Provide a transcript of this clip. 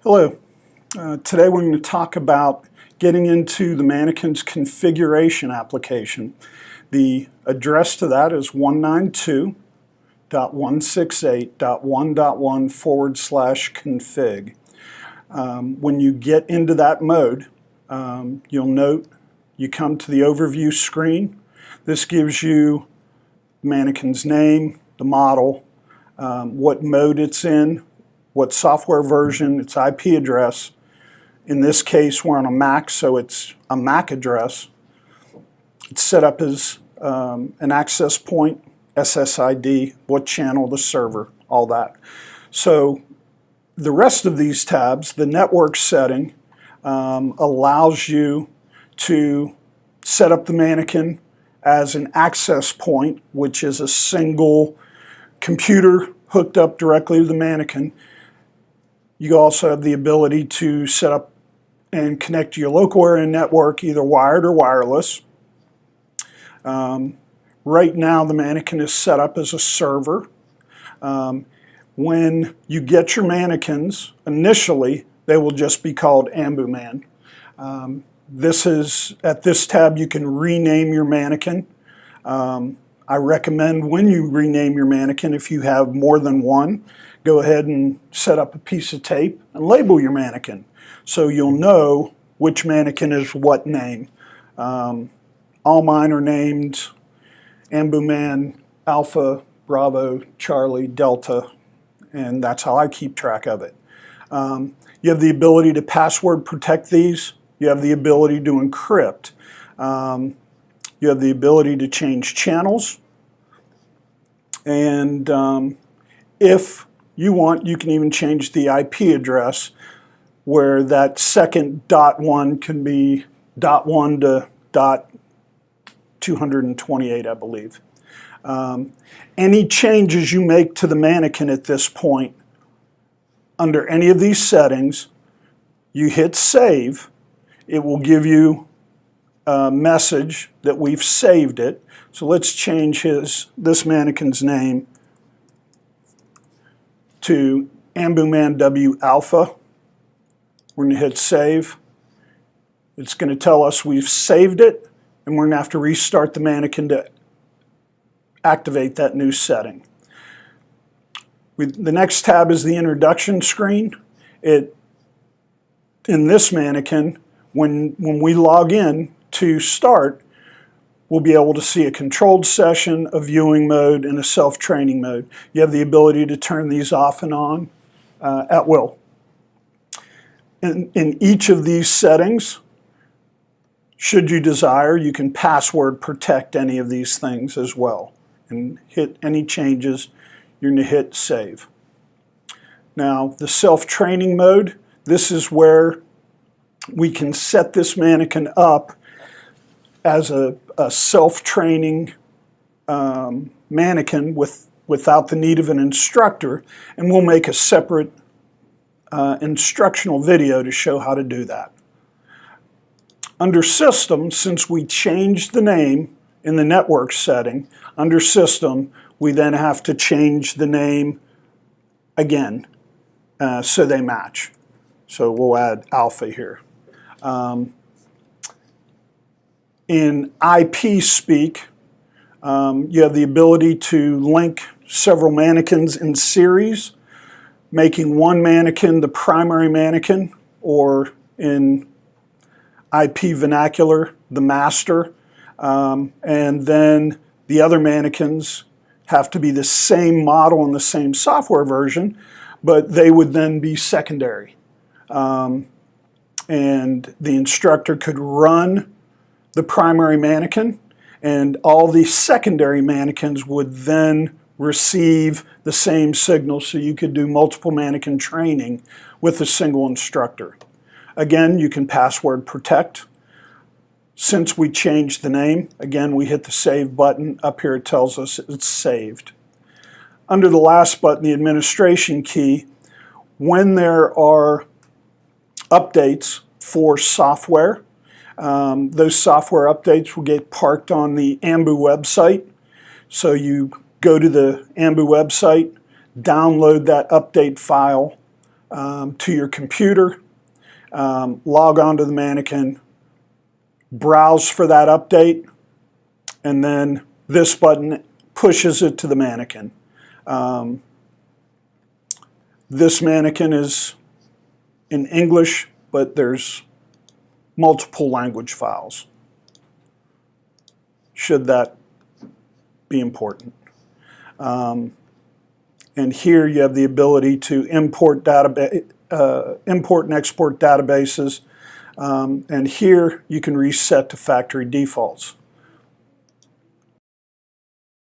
Hello. Today we're going to talk about getting into the mannequin's configuration application. The address to that is 192.168.1.1/config. When you get into that mode, you'll note you come to the overview screen. This gives you the mannequin's name, the model, what mode it's in, what software version, its IP address. In this case, we're on a Mac, so it's a MAC address. It's set up as an access point, SSID, what channel, the server, all that. So the rest of these tabs, the network setting, allows you to set up the mannequin as an access point, which is a single computer hooked up directly to the mannequin. You also have the ability to set up and connect to your local area network, either wired or wireless. Right now, the mannequin is set up as a server. When you get your mannequins, initially, they will just be called AmbuMan. At this tab, you can rename your mannequin. I recommend when you rename your mannequin, if you have more than one, go ahead and set up a piece of tape and label your mannequin so you'll know which mannequin is what name. All mine are named AmbuMan, Alpha, Bravo, Charlie, Delta, and that's how I keep track of it. You have the ability to password protect these. You have the ability to encrypt. You have the ability to change channels. And if you want, you can even change the IP address where that second .1 can be .1 to .228, I believe. Any changes you make to the mannequin at this point, under any of these settings, you hit save. It will give you a message that we've saved it. So let's change this mannequin's name to AmbuMan W Alpha. We're going to hit save. It's going to tell us we've saved it, and we're going to have to restart the mannequin to activate that new setting. The next tab is the introduction screen. In this mannequin, when we log in to start, we'll be able to see a controlled session, a viewing mode, and a self-training mode. You have the ability to turn these off and on at will. In each of these settings, should you desire, you can password protect any of these things as well. And hit any changes, you're going to hit save. Now, the self-training mode, this is where we can set this mannequin up as a self-training mannequin without the need of an instructor, and we'll make a separate instructional video to show how to do that. Under System, since we changed the name in the network setting, under System, we then have to change the name again so they match. So we'll add Alpha here. In IP speak, you have the ability to link several mannequins in series, making one mannequin the primary mannequin, or in IP vernacular, the master, and then the other mannequins have to be the same model and the same software version, but they would then be secondary. And the instructor could run the primary mannequin, and all the secondary mannequins would then receive the same signal, so you could do multiple mannequin training with a single instructor. Again, you can password protect. Since we changed the name, again, we hit the save button. Up here it tells us it's saved. Under the last button, the administration key, when there are updates for software, those software updates will get parked on the Ambu website. So you go to the Ambu website, download that update file, to your computer, log on to the mannequin, browse for that update, and then this button pushes it to the mannequin. This mannequin is in English, but there's multiple language files, should that be important. And here you have the ability to import and export databases. And here you can reset to factory defaults.